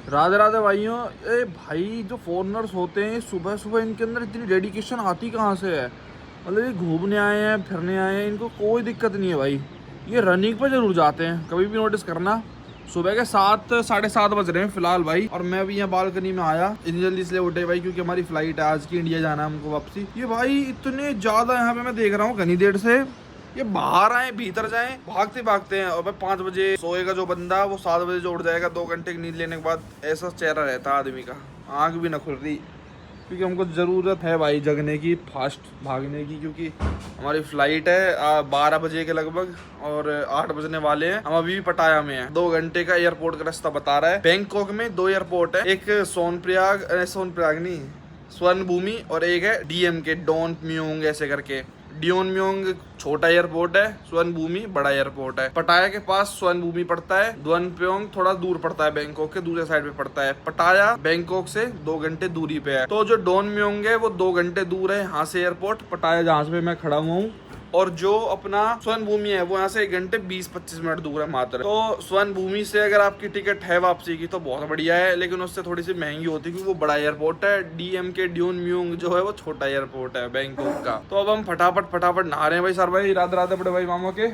राधे राधे भाइयों। ए भाई, जो फॉरेनर्स होते हैं सुबह सुबह इनके अंदर इतनी डेडिकेशन आती कहाँ से है? मतलब ये घूमने आए हैं, फिरने आए हैं, इनको कोई दिक्कत नहीं है भाई। ये रनिंग पर जरूर जाते हैं, कभी भी नोटिस करना। सुबह के 7 साढ़े 7 बज रहे हैं फिलहाल भाई, और मैं अभी यहाँ बालकनी में आया। इतनी जल्दी इसलिए उठे भाई क्योंकि हमारी फ्लाइट है आज की, इंडिया जाना है हमको वापसी। ये भाई इतने ज्यादा यहाँ पे मैं देख रहा हूँ घनी देर से। ये बाहर आए भीतर जाएं, भागते भागते हैं। और भाई 5 बजे सोएगा जो बंदा, वो 7 बजे जो उठ जाएगा 2 घंटे की नींद लेने के बाद, ऐसा चेहरा रहता है आदमी का, आंख भी ना खुल रही। क्योंकि हमको ज़रूरत है भाई जगने की, फास्ट भागने की, क्योंकि हमारी फ्लाइट है 12 बजे के लगभग और 8 बजने वाले हैं। हम अभी भी पटाया में हैं। 2 घंटे का एयरपोर्ट का रास्ता बता रहा है। बैंकॉक में 2 एयरपोर्ट है, एक सोनप्रयाग नहीं, स्वर्ण भूमि, और एक है डीएम के डॉन म्योंग ऐसे करके। डियोन म्योंग छोटा एयरपोर्ट है, स्वर्ण भूमि बड़ा एयरपोर्ट है। पटाया के पास स्वर्ण भूमि पड़ता है, दुअन प्योंग थोड़ा दूर पड़ता है, बैंकॉक के दूसरे साइड पे पड़ता है। पटाया बैंकॉक से 2 घंटे दूरी पे है। तो जो डॉन म्योंग है वो 2 घंटे दूर है यहाँ से एयरपोर्ट, पटाया जहाँ पे मैं खड़ा हुआ हूँ। और जो अपना स्वर्ण भूमि है वो यहाँ से 1 घंटे 20-25 मिनट दूर है मात्र। तो स्वर्ण भूमि से अगर आपकी टिकट है वापसी की तो बहुत बढ़िया है, लेकिन उससे थोड़ी सी महंगी होती है क्योंकि वो बड़ा एयरपोर्ट है। डीएम के ड्यून म्यूंग जो है वो छोटा एयरपोर्ट है बैंकॉक का। तो अब हम फटाफट नहा रहे हैं भाई। सर भाई राधे राधे बड़े भाई मामा के।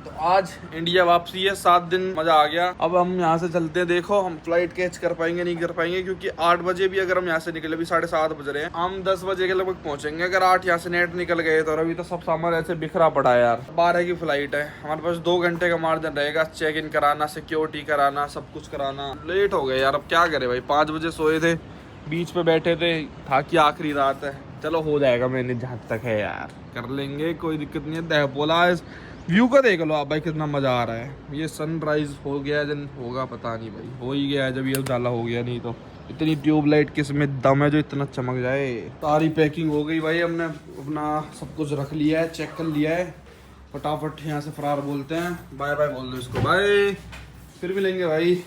तो आज इंडिया वापसी है, 7 दिन मजा आ गया। अब हम यहाँ से चलते हैं। देखो हम फ्लाइट कैच कर पाएंगे नहीं कर पाएंगे, क्योंकि 8 बजे भी अगर हम यहाँ से निकले, अभी 7:30 बज रहे हैं, हम 10 बजे के लगभग पहुंचेंगे। अगर 8 यहाँ से नेट निकल गए तो अभी तो सब सामान ऐसे बिखरा पड़ा है यार। 12 की फ्लाइट है, हमारे पास 2 घंटे का मार्जिन रहेगा। चेक इन कराना, सिक्योरिटी कराना, सब कुछ कराना। लेट हो गए यार, अब क्या करे भाई। 5 बजे सोए थे, बीच पे बैठे थे, था कि आखिरी रात है। चलो हो जाएगा, मैंने जहाँ तक है यार कर लेंगे, कोई दिक्कत नहीं है। बोला व्यू का देख लो आप भाई, कितना मजा आ रहा है। ये सनराइज हो गया, जन होगा पता नहीं भाई, हो ही गया है जब ये उजाला हो गया। नहीं तो इतनी ट्यूबलाइट किस में दम है जो इतना चमक जाए। सारी पैकिंग हो गई भाई, हमने अपना सब कुछ रख लिया है, चेक कर लिया है। फटाफट यहाँ से फरार बोलते हैं, बाय बाय बोल दो इसको, बाय फिर मिलेंगे भाई।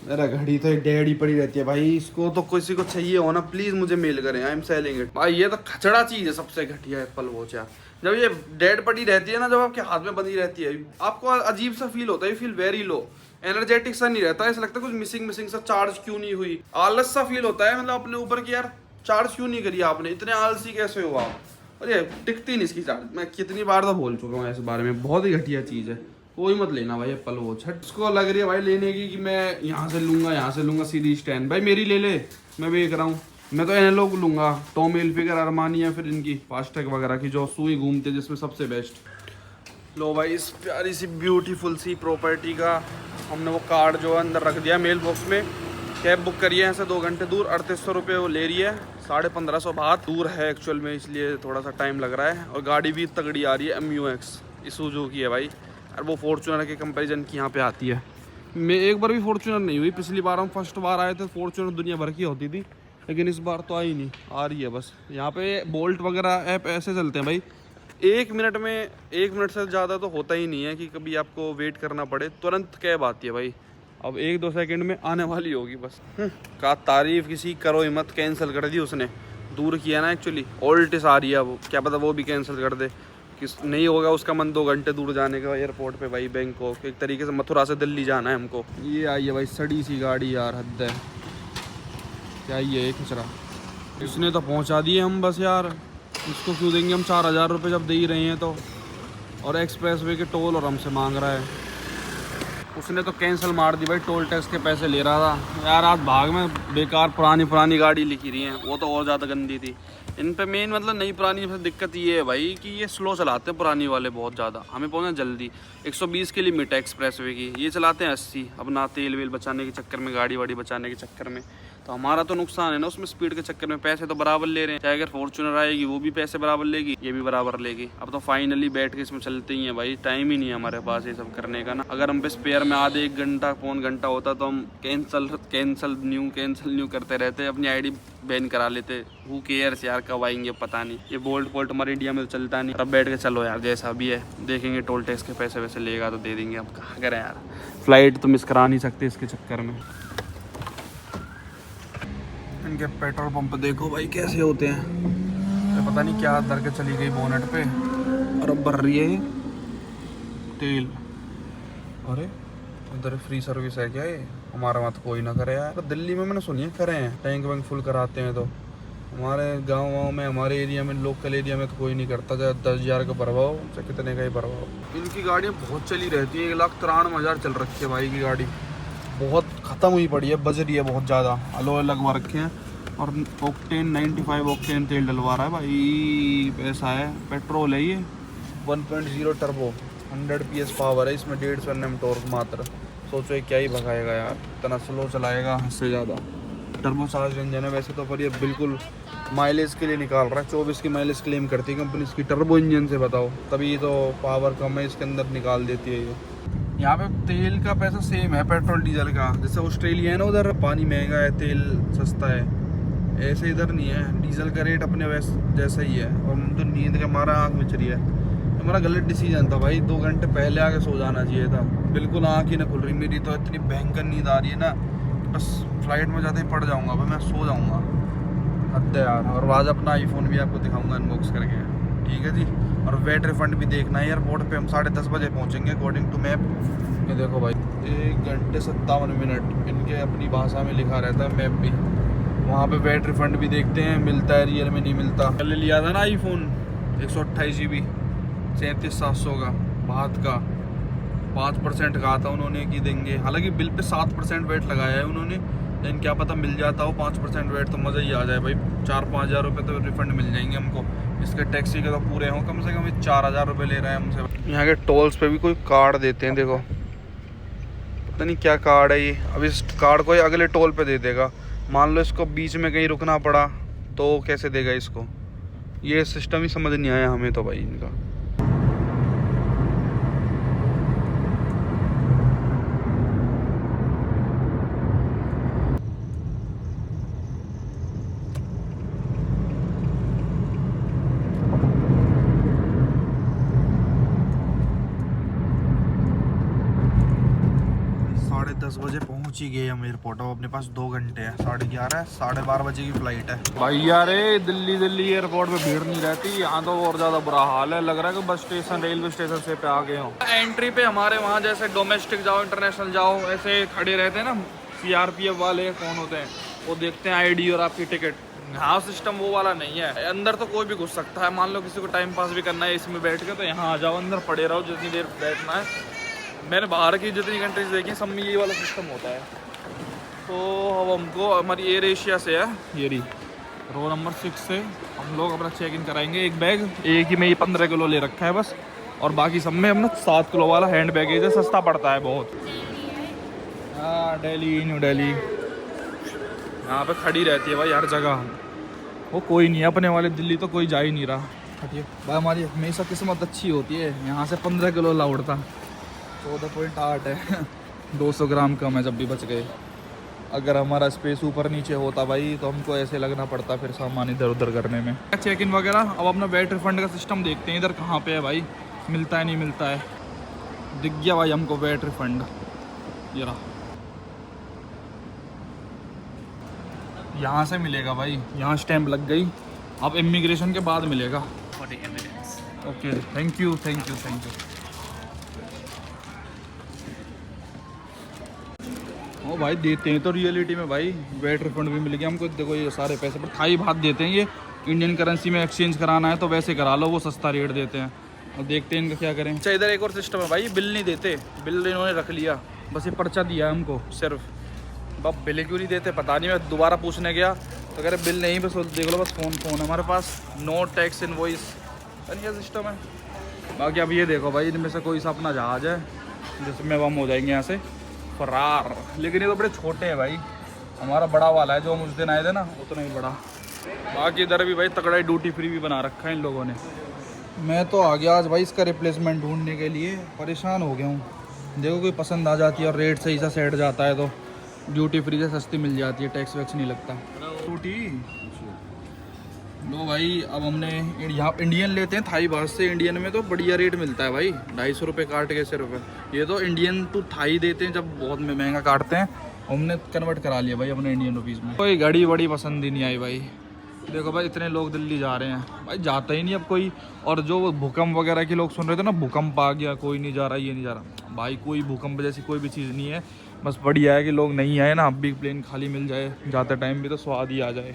मेरा घड़ी तो एक डेढ़ ही पड़ी रहती है भाई, इसको तो किसी को चाहिए हो ना प्लीज मुझे मेल करें, आई एम सेलिंग इट भाई। ये तो खचड़ा चीज है, सबसे घटिया एप्पल वॉच यार। जब ये डेड पड़ी रहती है ना, जब आपके हाथ में बंधी रहती है, आपको अजीब सा फील होता है, फील वेरी लो, एनर्जेटिक सा नहीं रहता है। ऐसा लगता है कुछ मिसिंग सा, चार्ज क्यों नहीं हुई, आलस सा फील होता है मतलब अपने ऊपर कि यार चार्ज क्यों नहीं करी आपने, इतने आलसी कैसे हो आप। अरे टिकती नहीं इसकी चार्ज। मैं कितनी बार तो बोल चुका हूँ इस बारे में, बहुत ही घटिया चीज़ है। कोई मत लेना भाई एप्पल वॉच। इसको लग रही है भाई लेने की कि मैं यहाँ से लूंगा सीधी स्टैंड। भाई मेरी ले ले, मैं भी देख रहा हूँ। मैं तो एनालॉग लूंगा, टॉम हिलफिगर, अरमानी, या फिर इनकी फास्टैग वगैरह की जो सुई घूमती है, जिसमें सबसे बेस्ट। लो भाई, इस प्यारी सी ब्यूटीफुल सी प्रॉपर्टी का हमने वो कार्ड जो है अंदर रख दिया मेल बॉक्स में। कैब बुक करी है यहाँ से 2 घंटे दूर, 3800 रुपये वो ले रही है, 1550 बात दूर है एक्चुअल में, इसलिए थोड़ा सा टाइम लग रहा है। और गाड़ी भी तगड़ी आ रही है, MUX इसुजू की है भाई, और वो फॉर्च्यूनर के कंपैरिजन की यहाँ पे आती है। मैं एक बार भी फॉर्च्यूनर नहीं हुई, पिछली बार हम फर्स्ट बार आए थे फॉर्च्यूनर दुनिया भर की होती थी, लेकिन इस बार तो आई नहीं, आ रही है बस। यहाँ पे बोल्ट वगैरह ऐप ऐसे चलते हैं भाई, 1 मिनट से ज़्यादा तो होता ही नहीं है कि कभी आपको वेट करना पड़े, तुरंत कैब आती है भाई। अब 1-2 सेकंड में आने वाली होगी बस। का तारीफ किसी करो ही मत, कैंसिल कर दी उसने, दूर किया ना एक्चुअली। ऑल्टिस आ रही है वो, क्या पता वो भी कैंसिल कर दे, किस नहीं होगा उसका मन 2 घंटे दूर जाने का एयरपोर्ट पे भाई। बैंकॉक एक तरीके से मथुरा से दिल्ली जाना है हमको। ये आई है भाई सड़ी सी गाड़ी यार, हद है क्या ये है कचरा। इसने तो पहुंचा दिए हम बस यार, इसको क्यों देंगे हम 4000 रुपये जब दे ही रहे हैं तो। और एक्सप्रेस वे के टोल और हमसे मांग रहा है। उसने तो कैंसिल मार दी भाई, टोल टैक्स के पैसे ले रहा था यार। आज भाग में बेकार पुरानी गाड़ी लिखी रही हैं, वो तो और ज़्यादा गंदी थी। इन पे मेन मतलब नई पुरानी में दिक्कत ये है भाई कि ये स्लो चलाते हैं पुरानी वाले बहुत ज़्यादा। हमें पहुंचना जल्दी, 120 की लिमिट है एक्सप्रेस वे की, ये चलाते हैं 80, अपना तेल वेल बचाने के चक्कर में, गाड़ी वाड़ी बचाने के चक्कर में। तो हमारा तो नुकसान है ना उसमें, स्पीड के चक्कर में। पैसे तो बराबर ले रहे हैं, चाहे अगर फॉर्च्यूनर आएगी वो भी पैसे बराबर लेगी, ये भी बराबर लेगी। अब तो फाइनली बैठ के इसमें चलते ही हैं भाई, टाइम ही नहीं है हमारे पास ये सब करने का ना। अगर हम पे स्पेयर में आधे 1 घंटा पौन घंटा होता तो हम कैंसल न्यू करते रहते, अपनी ID बैन करा लेते। हु केयर्स यार, कब आएंगे पता नहीं। ये बोल्ट हमारे इंडिया में तो चलता नहीं। अब बैठ के चलो यार, जैसा भी है देखेंगे, टोल टैक्स के पैसे वैसे लेगा तो दे देंगे। अब कहाँ करें यार, फ्लाइट तो मिस करा नहीं सकते इसके चक्कर में। इनके पेट्रोल पंप देखो भाई कैसे होते हैं, तो पता नहीं क्या दर के चली गई बोनेट पे, और अब भर रही है तेल। अरे इधर फ्री सर्विस है क्या ये? हमारे वहाँ तो कोई ना करे यार। तो दिल्ली में मैंने सुनी है करे हैं, टैंक वैंक फुल कराते हैं। तो हमारे गाँव में, हमारे एरिया में, लोकल एरिया में तो कोई नहीं करता। चाहे 10,000 का भरवा हो चाहे कितने का ही भरवा हो। इनकी गाड़ियाँ बहुत चली रहती है, 1,93,000 चल रखी है भाई की गाड़ी। बहुत ख़त्म हुई पड़ी है, बज रही है बहुत ज़्यादा। अलॉय लगवा रखे हैं और ऑक्टेन 95 ऑक्टेन तेल डलवा रहा है भाई। पैसा है, पेट्रोल है ये, 1.0 टर्बो, 100 PS पावर है इसमें, 150 Nm टॉर्क मात्र। सोचो ये क्या ही भगाएगा यार, इतना स्लो चलाएगा इससे ज़्यादा। टर्बो चार्ज इंजन है वैसे तो, पर ये बिल्कुल माइलेज के लिए निकाल रहा है। 24 की माइलेज क्लेम करती है कंपनी इसकी टर्बो इंजन से, बताओ। तभी तो पावर कम है इसके अंदर निकाल देती है ये। यहाँ पे तेल का पैसा सेम है पेट्रोल डीजल का। जैसे ऑस्ट्रेलिया है ना, उधर पानी महंगा है, तेल सस्ता है, ऐसे इधर नहीं है। डीजल का रेट अपने वैसे जैसा ही है। और तो नींद का हमारा आँख मिच रही है। हमारा गलत डिसीजन था भाई, 2 घंटे पहले आके सो जाना चाहिए था। बिल्कुल आँख ही ना खुल रही मेरी, तो इतनी भयंकर नींद आ रही है ना, बस फ्लाइट में जाते ही पड़ जाऊँगा भाई, मैं सो जाऊँगा। हद है यार। और आज अपना आईफोन भी आपको दिखाऊँगा अनबॉक्स करके, ठीक है जी। और वेट रिफंड भी देखना है। एयरपोर्ट पे हम 10:30 बजे पहुंचेंगे अकॉर्डिंग टू मैप। ये देखो भाई, 1 घंटे 57 मिनट इनके अपनी भाषा में लिखा रहता है मैप भी। वहाँ पे वेट रिफंड भी देखते हैं, मिलता है रियल में, नहीं मिलता। कल लिया था ना आईफोन 128 GB 37,700 का, बात का 5% कहा था उन्होंने कि देंगे। हालांकि बिल पे 7% वेट लगाया है उन्होंने, लेकिन क्या पता मिल जाता हो 5% वेट, तो मज़ा ही आ जाए भाई। 4-5 हज़ार रुपये तो रिफंड मिल जाएंगे हमको। इसके टैक्सी के तो पूरे हों, कम से कम 4,000 रुपये ले रहा है हमसे। यहाँ के टोल्स पे भी कोई कार्ड देते हैं, देखो पता नहीं क्या कार्ड है ये। अब इस कार्ड को अगले टोल पे दे देगा। मान लो इसको बीच में कहीं रुकना पड़ा तो कैसे देगा इसको? ये सिस्टम ही समझ नहीं आया हमें तो भाई इनका। 10:30 बजे पहुंच ही गए हम एयरपोर्ट। अब अपने पास 2 घंटे हैं, 11:30 12:30 बजे की फ्लाइट है भाई। यार दिल्ली एयरपोर्ट में भीड़ नहीं रहती, यहाँ तो और ज़्यादा बुरा हाल है। लग रहा है कि बस स्टेशन, रेलवे स्टेशन से पे आ गए हो। एंट्री पे हमारे वहाँ जैसे डोमेस्टिक जाओ, इंटरनेशनल जाओ, ऐसे खड़े रहते हैं ना CRPF वाले, कौन होते हैं वो, देखते हैं ID और आपकी टिकट। यहाँ सिस्टम वो वाला नहीं है। अंदर तो कोई भी घुस सकता है। मान लो किसी को टाइम पास भी करना है इसमें बैठ के, तो यहाँ आ जाओ, अंदर पड़े रहो जितनी देर बैठना है। मैंने बाहर की जितनी कंट्रीज देखी सब में ये वाला सिस्टम होता है। तो अब हमको, हमारी एयर एशिया से है ये रही, रो नंबर 6 से हम लोग अपना चेक इन कराएंगे। एक बैग, एक ही में ये 15 किलो ले रखा है बस, और बाकी सब में हमने 7 किलो वाला हैंड बैगेज है, सस्ता पड़ता है बहुत। हाँ, दिल्ली, न्यू दिल्ली यहाँ पे खड़ी रहती है भाई हर जगह। वो कोई नहीं है अपने वाले, दिल्ली तो कोई जा ही नहीं रहा। हटिए भाई, हमारी हमेशा किस्मत अच्छी होती है। यहाँ से 15 किलो लाउड था, 14.8 है। 200 ग्राम कम है जब भी बच गए। अगर हमारा स्पेस ऊपर नीचे होता भाई तो हमको ऐसे लगना पड़ता फिर सामान इधर उधर करने में। चेक इन वगैरह। अब अपना वेट रिफंड का सिस्टम देखते हैं इधर कहाँ पे है भाई, मिलता है नहीं मिलता है। दिख गया भाई हमको वेट रिफंड, ये रहा। यहाँ से मिलेगा भाई, यहाँ स्टैंप लग गई। अब इमिग्रेशन के बाद मिलेगा। Okay, thank you. ओ भाई देते हैं तो रियलिटी में भाई वेट रिफंड भी मिल गया हमको। देखो ये सारे पैसे पर थाई बात देते हैं, ये इंडियन करेंसी में एक्सचेंज कराना है तो वैसे करा लो, वो सस्ता रेट देते हैं। अब देखते हैं इनका क्या करें। अच्छा, इधर एक और सिस्टम है भाई, बिल नहीं देते। बिल इन्होंने रख लिया, बस ये पर्चा दिया है हमको सिर्फ। अब बिल क्यों नहीं देते पता नहीं। मैं दोबारा पूछने गया तो कह रहे बिल नहीं, बस देख लो, बस फ़ोन हमारे पास, नो टैक्स इनवॉइस। क्या सिस्टम है। बाकी अब ये देखो भाई, इनमें से कोई सा अपना जहाज है जिसमें हम हो जाएंगे यहाँ से फरार। लेकिन ये तो बड़े छोटे हैं भाई, हमारा बड़ा वाला है जो हम उस दिन आए थे ना, उतना ही बड़ा। बाकी इधर भी भाई तगड़ा ही ड्यूटी फ्री भी बना रखा है इन लोगों ने। मैं तो आ गया आज भाई इसका रिप्लेसमेंट ढूंढने के लिए, परेशान हो गया हूँ। देखो कोई पसंद आ जाती है और रेट सही सा सेट जाता है तो ड्यूटी फ्री से सस्ती मिल जाती है, टैक्स वैक्स नहीं लगता। टूटी लो भाई। अब हमने यहाँ इंडियन लेते हैं थाई भाषा से। इंडियन में तो बढ़िया रेट मिलता है भाई, 250 रुपये काट के सिर्फ। ये तो इंडियन टू थाई देते हैं जब बहुत महंगा काटते हैं। हमने कन्वर्ट करा लिया भाई अपने इंडियन रुपीज़ में। कोई घड़ी बड़ी पसंद ही नहीं आई भाई। देखो भाई इतने लोग दिल्ली जा रहे हैं भाई, जाता ही नहीं अब कोई। और जो भूकंप वगैरह के लोग सुन रहे थे ना, भूकंप आ गया, कोई नहीं जा रहा, ये नहीं जा रहा भाई। कोई भूकंप जैसी कोई भी चीज़ नहीं है। बस बढ़िया है कि लोग नहीं आए ना, अब भी प्लेन खाली मिल जाए जाते टाइम भी तो स्वाद ही आ जाए।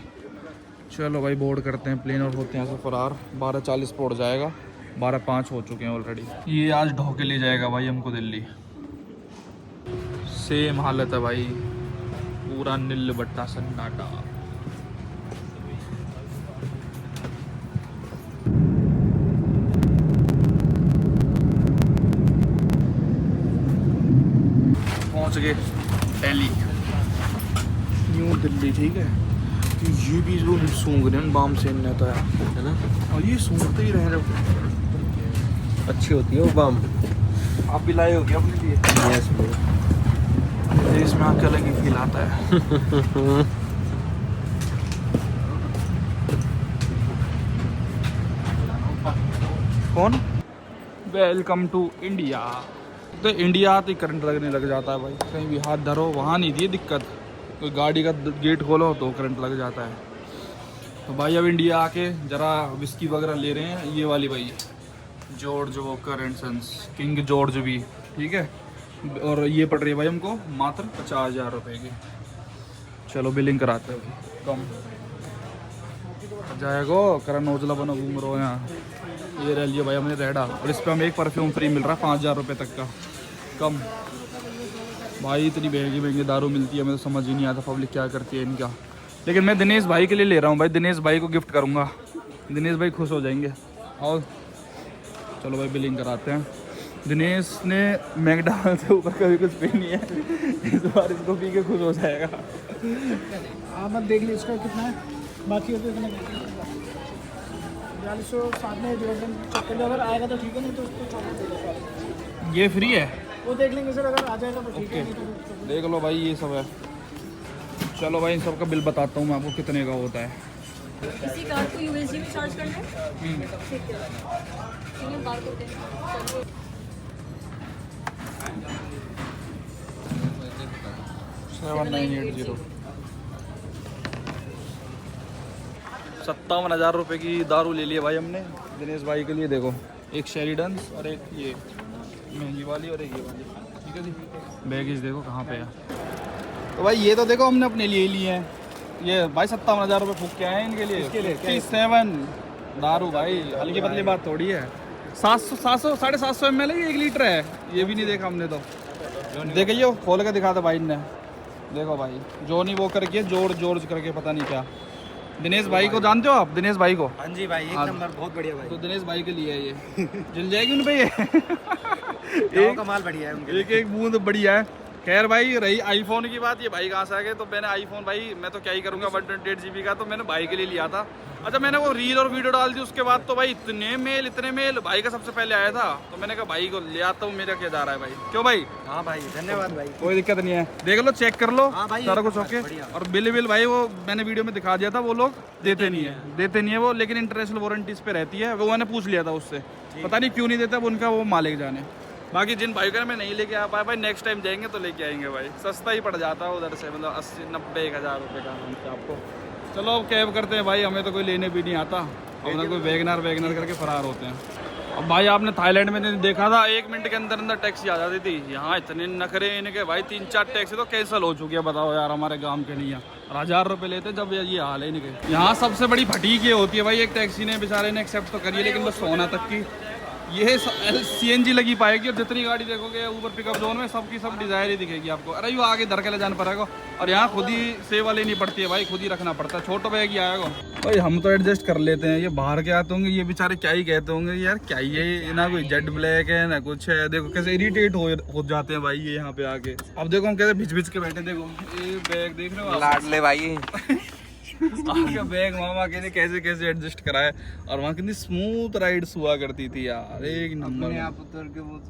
चलो भाई बोर्ड करते हैं प्लेन और होते हैं यहाँ से फरार। 12:40 पर उड़ जाएगा, 12:05 हो चुके हैं ऑलरेडी। ये आज ढो के ले जाएगा भाई हमको दिल्ली। सेम हालत है भाई, पूरा नील बट्टा सन्नाटा। पहुंच गए दिल्ली, न्यू दिल्ली। ठीक है, ये भी लोग सूंघ रहे हैं बाम से तो है ना, और ये सूंघते ही रह रहे। अच्छी होती है वो बाम, आप भी लाए हो क्या अपने लिए? यस ब्रो, देश में आके अलग ही फील आता है। कौन? Welcome to India. तो इंडिया आते ही करंट लगने लग जाता है भाई, कहीं भी हाथ धरो वहाँ नहीं थी दिक्कत, कोई गाड़ी का गेट खोलो तो करंट लग जाता है। तो भाई अब इंडिया आके ज़रा विस्की वगैरह ले रहे हैं, ये वाली भाई George Walker and Sons, King George भी। ठीक है, और ये पड़ रही है भाई हमको मात्र 50,000 रुपये की। चलो बिलिंग कराते हैं भाई, कम जाएगो। करण औजला बनो घूम रहे हो यहाँ। ये रह लिया भाई हमने रेडा, और इस पर हमें एक परफ्यूम फ्री मिल रहा है 5,000 रुपये तक का, कम। भाई इतनी महंगी महंगी दारू मिलती है, हमें तो समझ ही नहीं आता पब्लिक क्या करती है इनका। लेकिन मैं दिनेश भाई के लिए ले रहा हूँ भाई, दिनेश भाई को गिफ्ट करूँगा, दिनेश भाई खुश हो जाएंगे। और चलो भाई बिलिंग कराते हैं। दिनेश ने मैकडॉनल्ड से ऊपर कभी कुछ पी नहीं है, इस बार इसको पी के खुश हो जाएगा। आप मत देख लीजिए इसका कितना है, बाकी होते इतना 4200 साथ में जो चक्कर अगर आएगा तो ठीक है, नहीं तो उसको चॉकलेट दे देगा। ये फ्री है, वो देख लेंगे सर, अगर आ जाएगा तो ठीक है, नहीं तो देख लो भाई ये सब है। चलो भाई इन सब का बिल बताता हूँ मैं आपको कितने का होता है। इसी कार को यूएसडी में चार्ज करना है। ठीक है, चलिए बार को दें। 7980 57,000 रुपये की दारू ले लिया भाई हमने दिनेश भाई के लिए। देखो एक शेरिडन और एक ये महंगी वाली और एक ये वाली। ठीक है जी, बैगेज देखो कहाँ पे है। तो भाई ये तो देखो हमने अपने लिए लिए हैं, ये भाई 57,000 रुपये फूक के आए हैं इनके लिए। 57 दारू भाई, हल्की पतली बात थोड़ी है। 700 750 ml है, 1 लीटर है। ये भी नहीं देखा हमने तो, देखिए खोल के दिखा था भाई ने। देखो भाई जॉनी वॉकर की जॉर्ज करके पता नहीं क्या। दिनेश भाई को जानते हो आप? दिनेश भाई को? हाँ जी भाई, एक नंबर, बहुत बढ़िया भाई। तो दिनेश भाई के लिए है ये। जल जाएगी उन पे ये। एक कमाल बढ़िया है उनके, एक बूंद बढ़िया है। खैर भाई रही आईफोन की बात, ये भाई कहाँ से आ गए? तो मैंने आईफोन भाई मैं तो क्या ही करूँगा 128 GB का, तो मैंने भाई के लिए लिया था। अच्छा मैंने वो रील और वीडियो डाल दी, उसके बाद तो भाई इतने मेल भाई का सबसे पहले आया था। तो मैंने कहा भाई को ले आता हूँ, मेरा क्या जा रहा है भाई। क्यों भाई? हाँ भाई धन्यवाद भाई, कोई दिक्कत नहीं है, देख लो चेक कर लो। हाँ भाई, सारा कुछ ओके। और बिल भाई वो मैंने वीडियो में दिखा दिया था, वो लोग देते नहीं है वो, लेकिन इंटरनेशनल वारंटीज पे रहती है वो। मैंने पूछ लिया था उससे, पता नहीं क्यों नहीं देता वो, उनका वो मालिक जाने। बाकी जिन भाई का मैं नहीं लेके आ पाया भाई, नेक्स्ट टाइम जाएंगे तो लेके आएंगे भाई। सस्ता ही पड़ जाता है उधर से, मतलब 80-90 1,000 रुपये का हमसे आपको। चलो अब कैब करते हैं भाई, हमें तो कोई लेने भी नहीं आता, अपना कोई वैगनर करके फरार होते हैं। अब भाई आपने थाईलैंड में देखा था 1 मिनट के अंदर टैक्सी आ जाती थी, यहाँ इतने नखरे इनके भाई। 3-4 टैक्सी तो कैंसिल हो चुकी है, बताओ यार हमारे गांव के नहीं। 1000 रुपये लेते जब ये हाल है इनके। यहाँ सबसे बड़ी फटीक ये होती है भाई, एक टैक्सी ने बेचारे ने एक्सेप्ट तो करी है, लेकिन बस सोना तक की। ये CNG लगी पाएगी, और जितनी गाड़ी देखोगे ऊपर पिकअप जोन में सबकी सब डिजायर ही दिखेगी आपको। अरे वो आगे धर के ले जाना पड़ेगा, और यहाँ खुद ही सेवा लेनी पड़ती है भाई, खुद ही रखना पड़ता है। छोटा बैग ही आएगा भाई, हम तो एडजस्ट कर लेते हैं। ये बाहर के आते होंगे, ये बेचारे क्या ही कहते होंगे यार, क्या ये ना कोई जेट ब्लैक है ना कुछ है। देखो कैसे इरिटेट हो जाते हैं भाई ये यहाँ पे आके। अब देखो हम कैसे भिज के बैठे, देखो ये बैग देख रहे हो आप? लाडले भाई। आगे बैग मामा के ने कैसे एडजस्ट कराया, और वहाँ कितनी स्मूथ राइड्स हुआ करती थी यार, एक नंबर। आप उतर के वो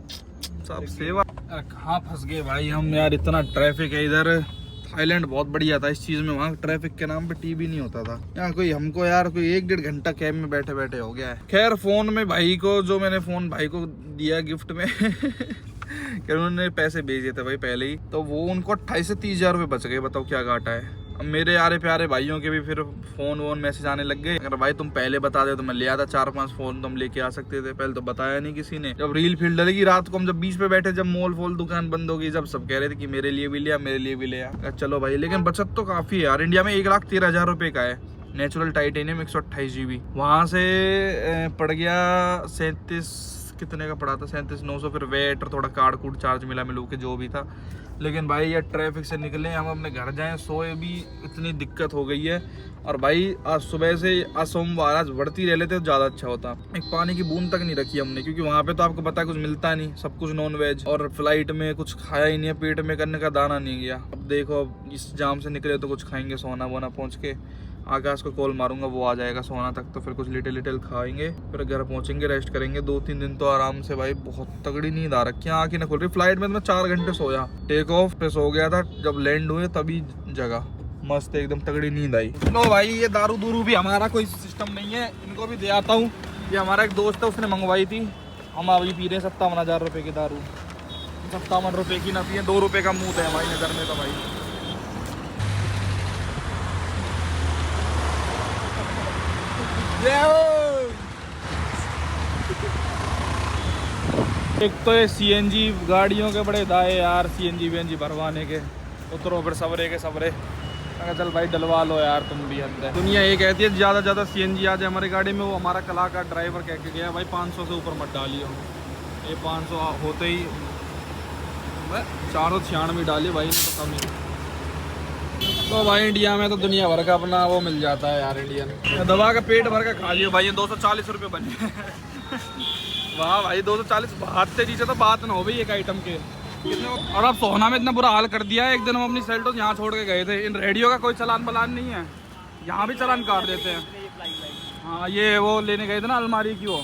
सब सेवा। कहाँ फंस गए भाई हम यार, इतना ट्रैफिक है इधर। थाईलैंड बहुत बढ़िया था इस चीज में, वहाँ ट्रैफिक के नाम पे टीवी नहीं होता था। यहाँ कोई हमको यार कोई 1-1.5 घंटा कैब में बैठे बैठे हो गया है। खैर फोन में भाई को, जो मैंने फोन भाई को दिया गिफ्ट में कि उन्होंने पैसे भेजे थे भाई पहले ही, तो वो उनको 28 से 30 हजार रुपये बच गए। बताओ क्या घाटा है। अब मेरे यारे प्यारे भाइयों के भी फिर फोन वोन मैसेज आने लग गए, अगर भाई तुम पहले बता दे तो मैं ले आता 4-5 फोन, तुम लेके आ सकते थे, पहले तो बताया नहीं किसी ने। जब रील फील्ड डलेगी रात को, हम जब बीच पे बैठे, जब मॉल फोल दुकान बंद होगी, जब सब कह रहे थे कि मेरे लिए भी लिया, मेरे लिए भी लिया। चलो भाई, लेकिन बचत तो काफी है यार। इंडिया में 1,13,000 रुपए का है नेचुरल टाइटेनियम 128 GB। वहां से पड़ गया 37 कितने का पड़ा था, 37,900, फिर वेट और थोड़ा कार्ड कूड चार्ज मिला मिलू के जो भी था। लेकिन भाई ये ट्रैफिक से निकले, हम अपने घर जाएं, सोए भी, इतनी दिक्कत हो गई है। और भाई आज सुबह से, आज सोमवार, आज बढ़ती रह लेते तो ज़्यादा अच्छा होता। एक पानी की बूंद तक नहीं रखी हमने, क्योंकि वहाँ पे तो आपको पता है कुछ मिलता नहीं, सब कुछ नॉन वेज, और फ्लाइट में कुछ खाया ही नहीं है, पेट में करने का दाना नहीं गया। अब देखो, अब इस जाम से निकले तो कुछ खाएंगे, सोना वोना पहुँच के आकाश को कॉल मारूंगा, वो आ जाएगा सोना तक, तो फिर कुछ लिटिल खाएंगे, फिर घर पहुंचेंगे, रेस्ट करेंगे 2-3 दिन तो आराम से। भाई बहुत तगड़ी नींद आ रखी है, आँखें ना खुल रही। फ्लाइट में तो मैं 4 घंटे सोया, टेक ऑफ पे सो गया था, जब लैंड हुए तभी जगह मस्त एकदम तगड़ी नींद आई। लो भाई, ये दारू दूरू भी हमारा कोई सिस्टम नहीं है, इनको भी दे आता हूँ। ये हमारा एक दोस्त है, उसने मंगवाई थी, हम अभी पी रहे हैं 57,000 रुपये की दारू। 57 रुपये की ना पिए, 2 रुपये का मुँह है हमारी नज़र में तो भाई। एक तो ये CNG गाड़ियों के बड़े दाए यार, CNG VNG भरवाने के, उतरो फिर सबरे के सबरे। अगर चल भाई डलवा लो यार, तुम भी अंदर। दुनिया ये कहती है ज़्यादा CNG आ जाए हमारी गाड़ी में, वो हमारा कलाकार ड्राइवर कह के गया भाई 500 से ऊपर मत डालियो। ये 500 होते ही 496 डाली भाई ने, तो कम ही। तो भाई इंडिया में तो दुनिया भर का अपना वो मिल जाता है यार, इंडियन दबा का पेट भर का खा लियो भाई। ये 240 रुपये बने। वाह भाई, 240 बात से नीचे तो बात ना हो भाई एक आइटम के कितने। और अब सोना में इतना बुरा हाल कर दिया है, एक दिन हम अपनी सेल्टोस यहाँ छोड़ के गए थे, इन रेडियो का कोई चलान बलान नहीं है, यहाँ भी चलान काट देते हैं। हाँ, ये वो लेने गए थे ना अलमारी की, वो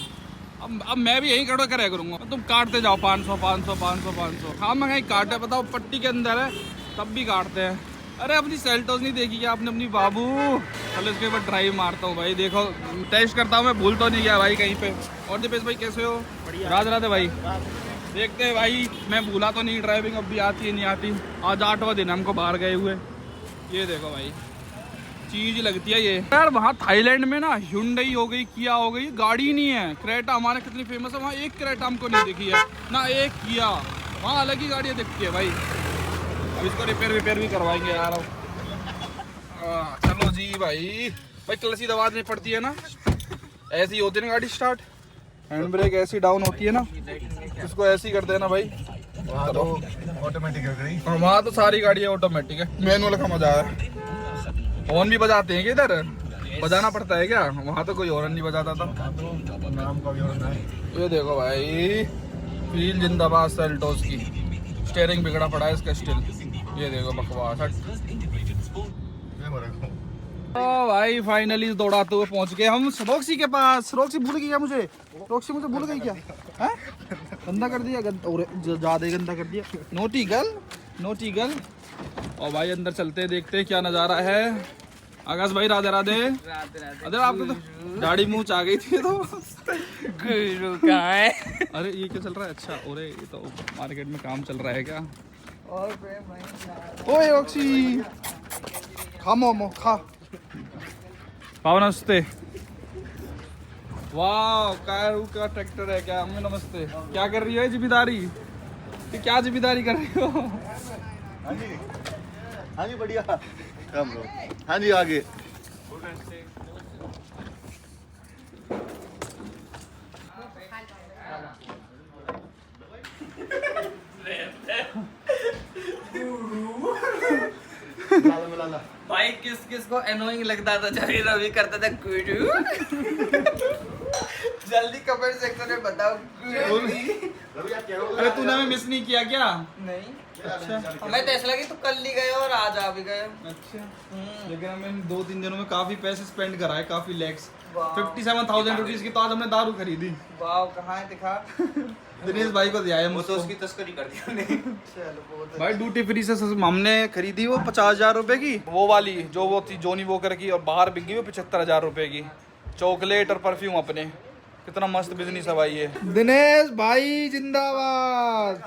अब मैं भी यही खड़ा करे करूँगा, तुम काटते जाओ 500 500 500 500। हाँ मैं कहीं काटे, बताओ पट्टी के अंदर है तब भी काटते हैं। अरे अपनी सेल्टोस नहीं देखी क्या आपने अपनी बाबू? चलो इसके ऊपर ड्राइव मारता हूँ भाई, देखो टेस्ट करता हूँ, मैं भूल तो नहीं गया भाई कहीं पे। और दीपेश भाई कैसे हो? राधे राधे भाई। देखते हैं भाई, मैं भूला तो नहीं, ड्राइविंग अब भी आती है नहीं आती। आज 8वां दिन हमको बाहर गए हुए। ये देखो भाई, चीज लगती है ये यार। वहाँ थाईलैंड में ना hyundai हो गई, किया हो गई, गाड़ी नहीं है। क्रेटा हमारे कितनी फेमस है, वहाँ एक क्रेटा हमको नहीं दिखी है ना, एक किया। वहाँ अलग ही गाड़ियाँ दिखती है भाई। अब इसको रिपेयर भी करवाएंगे यार। चलो जी भाई, क्लच ही दबा देनी पड़ती है ना, ऐसी होती है ना गाड़ी स्टार्ट। हैंड ब्रेक ऐसी डाउन होती है ना, इसको ऐसे ही कर देना भाई। वहाँ तो ऑटोमेटिक है गई। वहाँ तो सारी गाड़ियाँ ऑटोमेटिक है, मैनुअल का मजा है। हॉर्न भी बजाते हैं क्या इधर? बजाना पड़ता है क्या? वहाँ तो कोई हॉर्न नहीं बजाता था। नाम का भी होना है। ये देखो भाई, फील जिंदाबाद सेल्टोस की। स्टीयरिंग बिगड़ा पड़ा है इसका स्टिल। ये देखो बकवास। ओ भाई फाइनली दौड़ाते हुए पहुंच गए हम रॉक्सी के पास। रॉक्सी भूल गई क्या मुझे? रॉक्सी मुझे भूल गई क्या? हैं? गंदा कर दिया, ज्यादा ही गंदा कर दिया। Naughty girl, naughty girl. और भाई अंदर चलते हैं, देखते हैं क्या नज़ारा है। आकाश भाई राधे राधे। अरे आपको तो दाढ़ी मूंछ आ गई थी तो कहाँ है? अरे ये क्या चल रहा है? अच्छा, अरे ये तो मार्केट में काम चल रहा है क्या? ओए ऑक्सी, खा मोमो खा। पावन नमस्ते। वाह, कारू का ट्रैक्टर है क्या? अम्मी नमस्ते। क्या कर रही है जिम्मेदारी? क्या जिम्मेदारी कर रही हो? हाँ जी बढ़िया। हाँ जी आगे। भाई किस किस को एनोइंग लगता था जब ये रवि करता था गुरु? जल्दी कमेंट सेक्शन में बताओ। अरे तूने हमें मिस नहीं किया क्या? नहीं, अच्छा मैं टेस्ला की तो कल ही गए और आज आ भी गए। अच्छा, लेकिन हमने 2-3 दिनों में काफी पैसे स्पेंड करा है, काफी लैक्स। वाह। 57,000 रुपीज की तो आज हमने दारू खरीदी। वाह, कहाँ है दिखा? दिनेश भाई को दिया है वो तो मुझको। उसकी तस्करी कर दी हमने। चलो बहुत भाई ड्यूटी फ्री से हमने खरीदी वो 50,000 रुपए की, वो वाली जो वो थी जोनी वोकर की, और बाहर बिक गई वो 75,000 रुपए की। चॉकलेट और परफ्यूम अपने कितना मस्त बिजनेस है भाई ये। दिनेश भाई जिंदाबाद।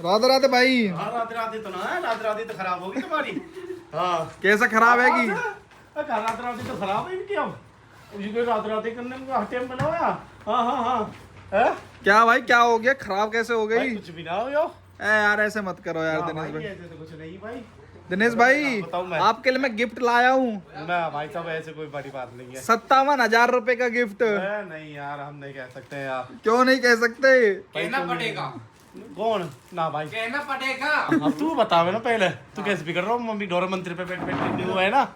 राधे राधे भाई। रात रात तो ना है, रात रात तो खराब होगी तुम्हारी। हाँ कैसा खराब है कि रात रात तो खराब है इनकी। अब ये रात रात करने में हटे में बनाया। हाँ हाँ हाँ है? क्या भाई क्या हो गया, खराब कैसे हो भाई गई? कुछ भी ना हो यो। यार ऐसे मत करो यार हाँ दिनेश भाई, भाई। ऐसे तो कुछ नहीं भाई। दिनेश भाई बताऊं मैं? आपके लिए मैं गिफ्ट लाया हूँ, मैं भाई साहब ऐसे कोई बड़ी बात नहीं है। 57,000 रुपए का गिफ्ट। नहीं यार हम नहीं कह सकते यार। क्यों नहीं कह सकते? कहना पड़ेगा, कौन ना भाई, कहना पड़ेगा। अब तू बतावे ना पहले, तू कैसे भी कर रहा हूँ? मम्मी डोर मंत्री पे बैठ बैठ हुआ है ना,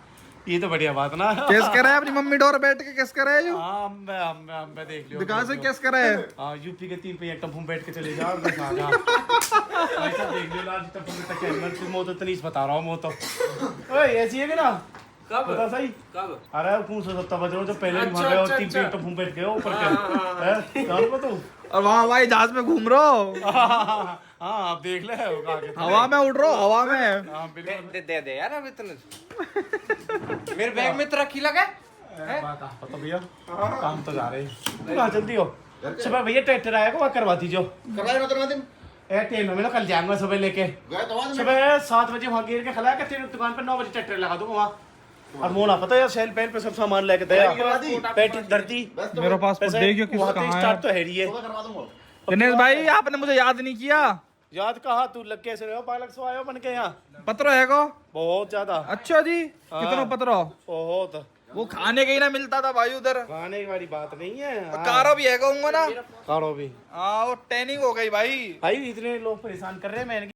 ये तो बढ़िया बात ना। किस करे अपनी मम्मी डोर बैठ के किस करे जो हाँ मैं देख लियो। दुकान से किस करे? हाँ यूपी के 3 पे टप्पू बैठ के चले जाओ बस आ जा। ऐसा देख लियो लाज टप्पू में तक मैं तो मो तो इतनी बता रहा हूँ मो तो। ओए ऐसी है कि ना? कब? बता सही। कब? अरे 970 बज रहा जो पहले भी वहां गए और 3 पे टप्पू बैठ गए ऊपर के। हैं जान को तू? और वहाँ भाई जहाज में घूम रहा हो, हाँ आप देख ले हवा में उड़ रहा हो, हवा में। हाँ बिल्कुल। दे यार अभी तो मेरे बैग में तो रखी लगा। पता भैया काम तो जा रहे हैं। कहाँ जल्दी हो? सुबह भैया ट्रैक्टर आएगा वहाँ करवा दीजिए। ट्रेन में ना कल जाऊंगा सुबह लेके। सुबह 7 बजे वहाँ गिर के खला के तेरे दुकान पे 9 बजे ट्रैक्टर लगा दूंगा वहाँ। और मोना पता है सेल पेल पे सब सामान लेके दे पेटी धरती मेरे पास देखियो किस वहाँ कहाँ तो है। स्टार्ट तो है ही है। दिनेश भाई आपने मुझे याद नहीं किया। याद कहा तू लग कैसे रहे हो? पालक सो आयो बन के यहाँ पत्र है को? बहुत ज्यादा। अच्छा जी कितना पत्र? बहुत वो खाने के ही ना मिलता था भाई उधर। खाने वाली बात नहीं है। कारो भी है कहूंगा ना। कारो भी हाँ वो ट्रेनिंग हो गई भाई। भाई इतने लोग परेशान कर रहे हैं।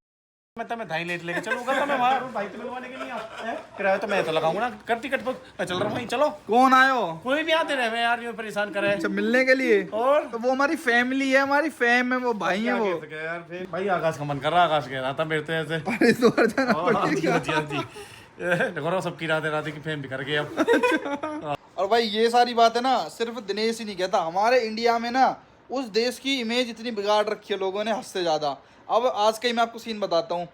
मैं तो मैं धाई लेट लेके चलूंगा तो मैं वहाँ भाई तो मिलवाने के लिए हैं? किराया तो मैं तो लगाऊंगा ना कर टिकट पर। मैं चल रहा हूँ वहीं चलो। कौन आयो? कोई भी आते रहे यार ये परेशान करे। अच्छा मिलने के लिए? और तो वो हमारी फैमिली है, हमारी फैम है, वो भाई है वो। यार फिर भाई आकाश का मन कर रहा, आकाश कह रहा था मेरे तो ऐसे। हरिद्वार जाना पड़ेगा। जी देखो सबकी राधे राधे की फेम भी कर गए अब। और भाई ये सारी बातें ना सिर्फ दिनेश ही नहीं कहता, हमारे इंडिया में ना उस देश की इमेज इतनी बिगाड़ रखी है लोगों ने हद से ज़्यादा। अब आज का ही मैं आपको सीन बताता हूँ।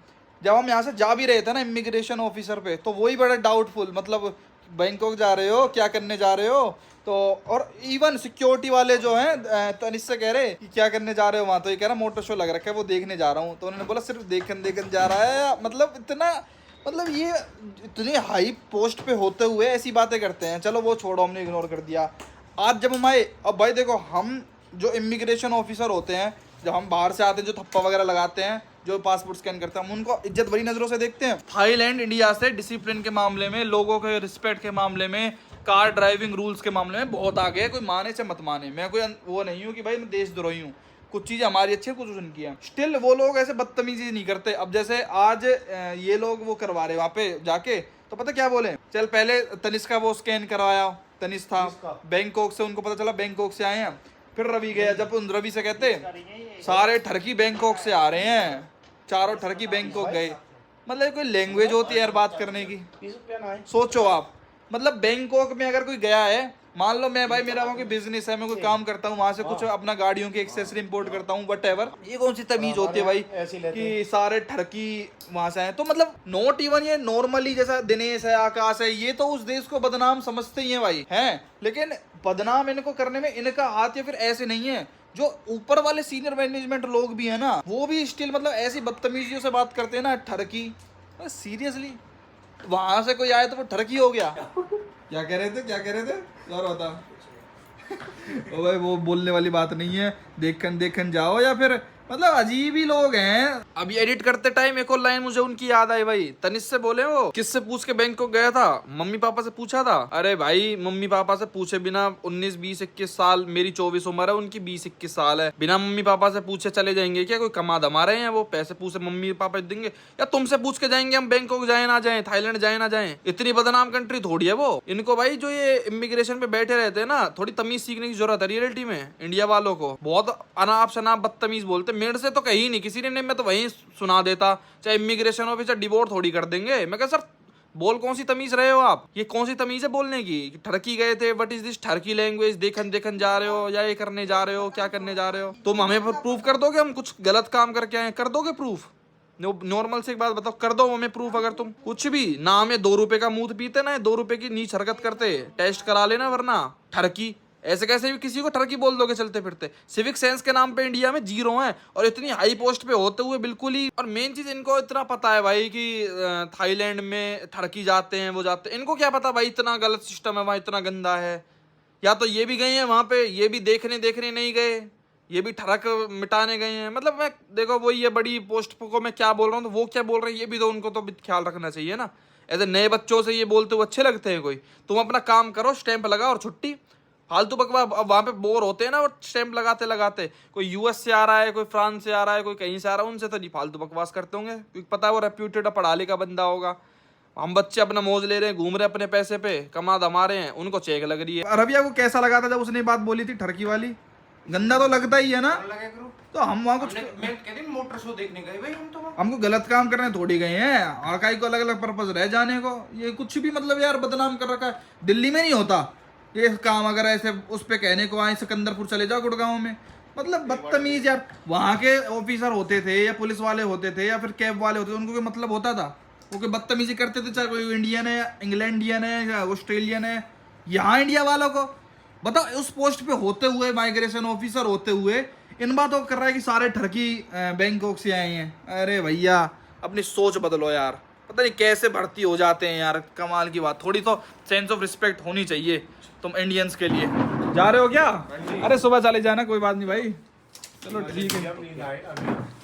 जब हम यहाँ से जा भी रहे थे ना इमिग्रेशन ऑफिसर पे, तो वही बड़ा डाउटफुल, मतलब बैंकॉक जा रहे हो, क्या करने जा रहे हो? तो और इवन सिक्योरिटी वाले जो हैं तनिष से कह रहे कि क्या करने जा रहे हो वहाँ, तो ये कह रहा मोटर शो लग रखा है वो देखने जा रहा हूँ। तो उन्होंने बोला सिर्फ देखन जा रहा है। मतलब इतना, मतलब ये इतने हाई पोस्ट पे होते हुए ऐसी बातें करते हैं। चलो वो छोड़ो, हमने इग्नोर कर दिया। आज जब हम आए, अब भाई देखो हम जो इमिग्रेशन ऑफिसर होते हैं, जब हम बाहर से आते हैं, जो थप्पा वगैरह लगाते हैं, जो पासपोर्ट स्कैन करते हैं, हम उनको इज्जत भरी नज़रों से देखते हैं। थाईलैंड इंडिया से डिसिप्लिन के मामले में, लोगों के रिस्पेक्ट के मामले में, कार ड्राइविंग रूल्स के मामले में बहुत आगे है। कोई माने से मत माने, मैं कोई वो नहीं हूँ कि भाई मैं देशद्रोही हूँ। कुछ चीज़ें हमारी अच्छी है, कुछ उनकी है। स्टिल वो लोग ऐसे बदतमीजी नहीं करते। अब जैसे आज ये लोग वो करवा रहे वहाँ पे जाके, तो पता क्या बोले? चल पहले तनिष का वो स्कैन करवाया, तनिष था बैंकॉक से, उनको पता चला बैंकॉक से आए हैं। फिर रवि गया, जब उन रवि से कहते सारे ठरकी बैंकॉक से आ रहे हैं, चारों ठरकी बैंकॉक गए। मतलब कोई लैंग्वेज होती है यार बात करने की? सोचो आप, मतलब बैंकॉक में अगर कोई गया है, मान लो मैं भाई मेरा वहाँ कोई बिजनेस है, मैं कोई काम करता हूँ, वहाँ से कुछ अपना गाड़ियों की एक्सेसरी इंपोर्ट करता हूँ, व्हाटएवर, ये कौन सी तमीज होती है भाई कि सारे ठरकी वहाँ से आए? तो मतलब नॉट इवन ये नॉर्मली जैसा दिनेश है, आकाश है, ये तो उस देश को बदनाम समझते ही हैं भाई, हैं। लेकिन बदनाम इनको करने में इनका हाथ या फिर ऐसे नहीं है। जो ऊपर वाले सीनियर मैनेजमेंट लोग भी है ना, वो भी स्टिल मतलब ऐसी बदतमीजियों से बात करते हैं ना, ठरकी। सीरियसली वहां से कोई आए तो वो ठरकी हो गया। क्या कह रहे थे, क्या कह रहे थे यार? होता ओ भाई वो बोलने वाली बात नहीं है। देखन जाओ, या फिर मतलब अजीब ही लोग हैं। अभी एडिट करते टाइम एक और लाइन मुझे उनकी याद आई भाई। तनिष से बोले वो किससे पूछ के बैंकॉक गया था? मम्मी पापा से पूछा था। अरे भाई मम्मी पापा से पूछे बिना 19, 20, 21 साल, मेरी 24 उम्र है, उनकी 20, 21 साल है, बिना मम्मी पापा से पूछे चले जाएंगे क्या? कोई कमा दमा रहे हैं वो? पैसे पूछे मम्मी पापा देंगे या तुमसे पूछ के जाएंगे हम बैंकॉक जाए ना जाए, थाईलैंड जाए ना जाए? इतनी बदनाम कंट्री थोड़ी है वो। इनको भाई जो ये इमिग्रेशन पे बैठे रहते हैं ना, थोड़ी तमीज सीखने की जरूरत है रियलिटी में। इंडिया वालों को बहुत अनाप शनाप बदतमीज बोलते। मेरे से तो कहीं नहीं किसी ने, मैं तो वहीं सुना देता। चाहे इमिग्रेशन ऑफिसर डिवोर्स थोड़ी कर देंगे। मैं कहा सर बोल कौन सी तमीज रहे हो आप? ये कौन सी तमीज है बोलने की? ठरकी गए थे, व्हाट इज दिस ठरकी लैंग्वेज? देखन जा रहे हो या ये करने जा रहे हो, क्या करने जा रहे हो? तुम हमें प्रूफ कर दोगे हम कुछ गलत काम करके आए? कर दोगे प्रूफ? नॉर्मल से एक बात बताओ, कर दो हमें प्रूफ। अगर तुम कुछ भी ना हमें 2 रुपए का मूत पीते ना, 2 रुपए की नीच हरकत करते, टेस्ट करा लेना, वरना ठरकी ऐसे कैसे भी किसी को टर्की बोल दोगे चलते फिरते। सिविक सेंस के नाम पे इंडिया में जीरो हैं और इतनी हाई पोस्ट पे होते हुए बिल्कुल ही। और मेन चीज इनको इतना पता है भाई कि थाईलैंड में टर्की जाते हैं वो जाते हैं, इनको क्या पता भाई इतना गलत सिस्टम है वहाँ, इतना गंदा है। या तो ये भी गए हैं वहाँ पे, ये भी देखने नहीं गए, ये भी ठरक मिटाने गए हैं। मतलब मैं देखो वो ये बड़ी पोस्ट को मैं क्या बोल रहा हूँ तो वो क्या बोल रहे हैं ये भी तो उनको तो ख्याल रखना चाहिए ना। ऐसे नए बच्चों से ये बोलते हुए अच्छे लगते हैं कोई? तुम अपना काम करो, स्टैंप लगाओ और छुट्टी। फालतू बकवा अब वहाँ पे बोर होते हैं ना और स्टैंप लगाते कोई यूएस से आ रहा है, कोई फ्रांस से आ रहा है, कोई कहीं से आ रहा है, उनसे तो नहीं फालतू बकवास करते होंगे क्योंकि पता है वो रेप्यूटेड पढ़ा लिखा बंदा होगा। हम बच्चे अपना मौज ले रहे हैं, घूम रहे हैं अपने पैसे पे, कमा दमा रहे हैं, उनको चेक लग रही है। रबिया को कैसा लगा था जब उसने बात बोली थी टर्की वाली? गंदा तो लगता ही है ना। तो हम वहाँ कुछ मोटर शो देखने गए भाई, हमको गलत काम करने थोड़ी गए हैं और कई को अलग अलग पर्पज रह जाने को। ये कुछ भी मतलब यार बदनाम कर रखा है। दिल्ली में नहीं होता ये काम। अगर ऐसे उस पे कहने को आए सिकंदरपुर चले जाओ गुड़गांव में, मतलब बदतमीज यार। वहाँ के ऑफिसर होते थे या पुलिस वाले होते थे या फिर कैब वाले होते थे, उनको कोई मतलब होता था? वो कोई बदतमीजी करते थे, चाहे कोई इंडियन है, इंग्लैंडियन है या ऑस्ट्रेलियन है। यहाँ इंडिया वालों को बताओ उस पोस्ट पे होते हुए, माइग्रेशन ऑफिसर होते हुए इन बातों को कर रहा है कि सारे ठरकी बैंकॉक से आए हैं। अरे भैया अपनी सोच बदलो यार, पता नहीं कैसे भर्ती हो जाते हैं यार। कमाल की बात, थोड़ी तो सेंस ऑफ रिस्पेक्ट होनी चाहिए तुम इंडियंस के लिए। जा रहे हो क्या? अरे सुबह चले जाना, कोई बात नहीं भाई, चलो ठीक है।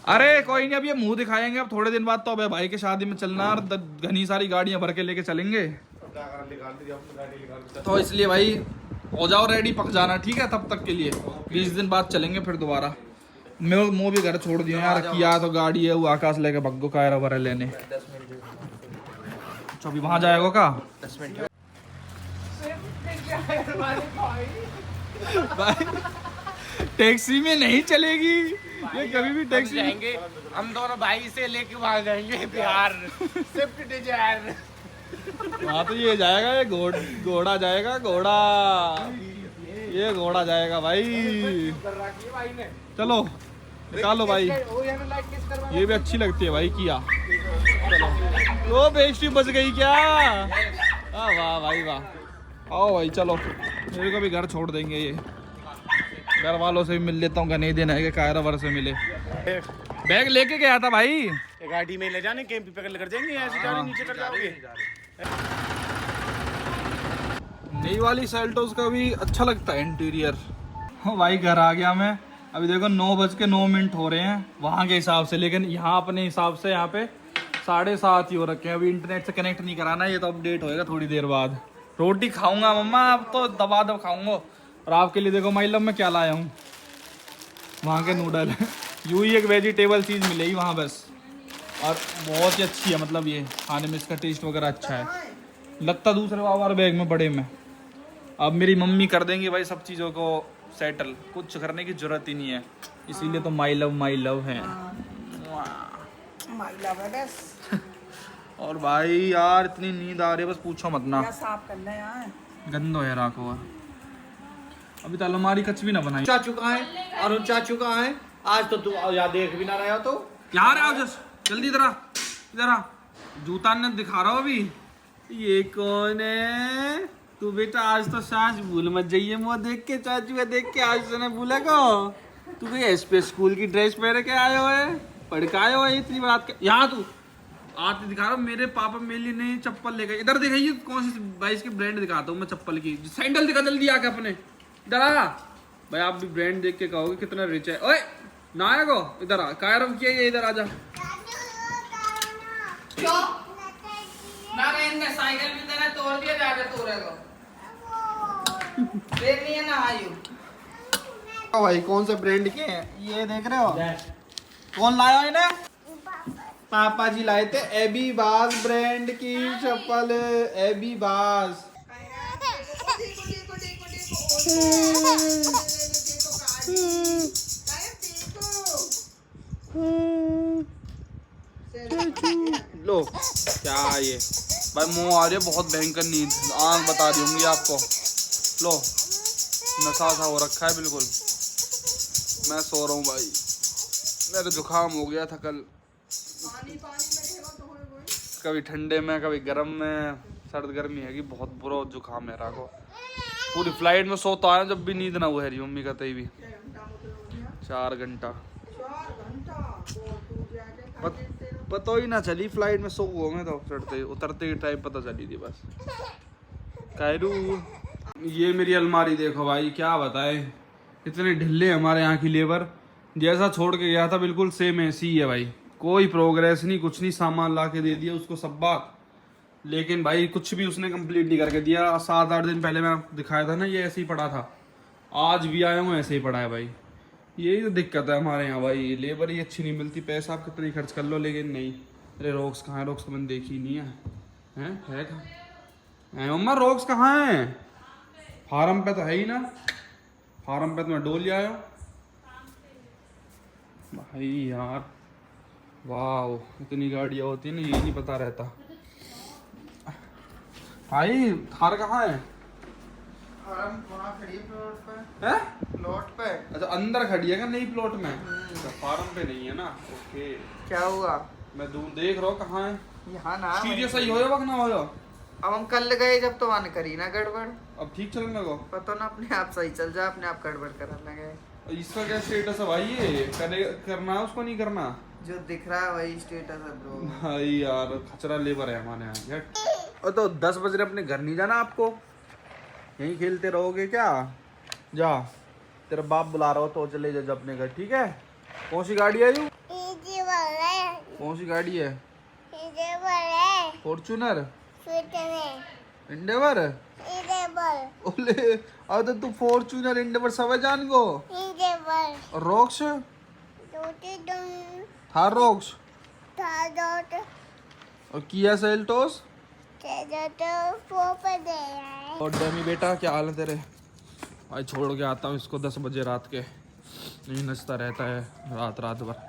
अरे कोई नहीं, अब ये मुंह दिखाएंगे अब थोड़े दिन बाद तो। अब भाई की शादी में चलना और घनी सारी गाड़ियां भर के लेके चलेंगे, तो इसलिए भाई हो जाओ रेडी, पक जाना ठीक है। तब तक के लिए 20 दिन बाद चलेंगे फिर दोबारा। मैं मुँह भी घर छोड़ दिया यार, किया तो गाड़ी है वो आकाश लेके भग्गो कायरा वगैरह लेने। अच्छा अभी वहाँ जाएगा का 10 मिनट टैक्सी में नहीं चलेगी ये कभी भी। टैक्सी जाएंगे हम दोनों भाई से लेके वहां जाएंगे बिहार, स्विफ्ट डिजायर। हाँ तो ये जाएगा, ये घोड़ा जाएगा, ये घोड़ा जाएगा भाई। चलो निकालो भाई, ये भी अच्छी लगती है भाई किया। चलो वो बेस्टी बच गई क्या? वाह भाई वाह। आओ भाई चलो, मेरे को भी घर छोड़ देंगे ये। घर वालों से भी मिल लेता हूँ, घने दिन है कि कायरा वर से मिले। बैग लेके गया था भाई, गाड़ी में ले जाने, कैंप पे कर जाएंगे, ऐसे गाड़ी नीचे कर जाओगे। नई वाली सेल्टोस का भी अच्छा लगता है इंटीरियर। भाई घर आ गया मैं। अभी देखो 9:09 हो रहे हैं वहाँ के हिसाब से, लेकिन यहाँ अपने हिसाब से यहाँ पे 7:30 ही हो रखे हैं। अभी इंटरनेट से कनेक्ट नहीं कराना, ये तो अपडेट होएगा थोड़ी देर बाद। रोटी खाऊंगा मम्मा, अब तो दबा खाऊंगा। और आपके लिए देखो माई लव में क्या लाया हूँ, वहाँ के नूडल। यूं ही एक वेजिटेबल चीज़ मिलेगी वहाँ बस, और बहुत ही अच्छी है। मतलब ये खाने में इसका टेस्ट वगैरह अच्छा है। लगता दूसरे वावर बैग में बड़े में। अब मेरी मम्मी कर देंगी भाई सब चीज़ों को सेटल, कुछ करने की जरूरत ही नहीं है। इसीलिए तो माई लव है। माई लव है बस। और भाई यार इतनी नींद आ रही है बस पूछो मत ना। साफ करना है यार, गंदो है राखो। अभी तो अलमारी कच भी ना बनाई। चाचू कहाँ है? अरुण चाचू कहाँ है? आज तो तू यार देख भी ना रहा हो तो यार आओ जल्दी इधर आ। जूता ने दिखा रहा हो अभी। ये कौन है? तू बेटा आज तो सांस भूल मत जाइए, मुँह देख के, चाचू का देख के आज तो भूला को। तू कोई एसपीएस स्कूल की ड्रेस पहन के आए हो है, पढ़ के आए हो है इतनी बात के। यहाँ तू आज दिखा रहा हूँ, मेरे पापा मेरे लिए नई चप्पल लेकर। इधर दिखाइए कौन सी भाई, इसकी ब्रांड दिखाता हूँ मैं चप्पल की। सैंडल दिखा जल्दी आके अपने। इधर आ भाई, आप भी ब्रांड देख के कहोगे कितना रिच है। ओए ना आएगो, इधर आ। कायरम किया ये, इधर आजा। क्यों ना इनने साइकिल भी तेरा तोड़ दिया जाके तोड़े को देख नहीं है ना आयु। भाई कौन से ब्रांड के हैं ये देख रहे हो? कौन लाया इन्हें? पापा जी लाए थे एबी बास ब्रांड की चप्पल। एबी बास लो क्या ये भाई, मुंह आ रही है बहुत भयंकर नींद, आंख बता रही होंगी आपको। लो नशा सा हो रखा है बिल्कुल। मैं सो रहा हूँ भाई, मेरे जुकाम हो गया था कल। कभी ठंडे में कभी गर्म में, सर्द गर्मी है कि बहुत बुरा जुकाम है राखो। पूरी फ्लाइट में सोता है जब भी नींद ना हुआ है मम्मी कहते भी 4 घंटा पता ही ना चली फ्लाइट में सो हुआ मैं तो चढ़ते उतरते टाइम पता चली थी बस। कायरू ये मेरी अलमारी देखो भाई, क्या बताए इतने ढिल्ले हमारे यहाँ की लेबर, जैसा छोड़ के गया था बिल्कुल सेम ऐसी ही है भाई, कोई प्रोग्रेस नहीं कुछ नहीं, सामान ला के दे दिया उसको सब बात, लेकिन भाई कुछ भी उसने कंप्लीट नहीं करके दिया। 7-8 दिन पहले मैं दिखाया था ना ये ऐसे ही पड़ा था, आज भी आया हूँ ऐसे ही पड़ा है भाई। यही तो दिक्कत है हमारे यहाँ भाई, लेबर ही अच्छी नहीं मिलती, पैसा आप कितना ही खर्च कर लो लेकिन नहीं। अरे रोक्स कहाँ है? रोक्स तो मैंने देखी ही नहीं है कहाँ? मम्मा रोक्स कहाँ है? फार्म पे तो है ही ना, फार्म पे तो मैं डोल आया भाई यार। वाह इतनी गाड़ियाँ होती है ना, ये नहीं पता रहता भाई। थार कहाँ है? वहाँ खड़ी है प्लॉट पे। हैं? प्लॉट पे। अच्छा अंदर खड़ी है क्या? नई प्लॉट में? अच्छा फार्म पे नहीं है ना, ओके। क्या हुआ? मैं दूर देख रहा हूँ कहाँ है। यहाँ ना सीरियस सही हो वक्त ना हो? अब हम कल गए जब तो वहाँ करी ना गड़बड़, अब ठीक चलने लगो। पता ना अपने आप सही चल जा, अपने आप गड़बड़ करने लगे। इसका क्या स्टेटस है भाई? ये करना है उसको नहीं करना? जो दिख रहा है वही स्टेटस है ब्रो। भाई यार खचरा लेबर है हमारे यहाँ। और तो 10 बज रहे अपने घर नहीं जाना आपको? यहीं खेलते रहोगे क्या? जा तेरा बाप बुला रहा हो तो चले जा अपने घर, ठीक है? कौन सी गाड़ी है यू? कौन सी गाड़ी है? Fortuner, Endeavour. ओले अब तो तू फॉर्च्यूनर इंडेवर सब जान गो। और रॉक्स थार रॉक्स और किया सेल्टोस और डेमी बेटा क्या हाल है तेरे? भाई छोड़ के आता हूँ इसको 10 बजे रात के, नहीं नचता रहता है रात भर।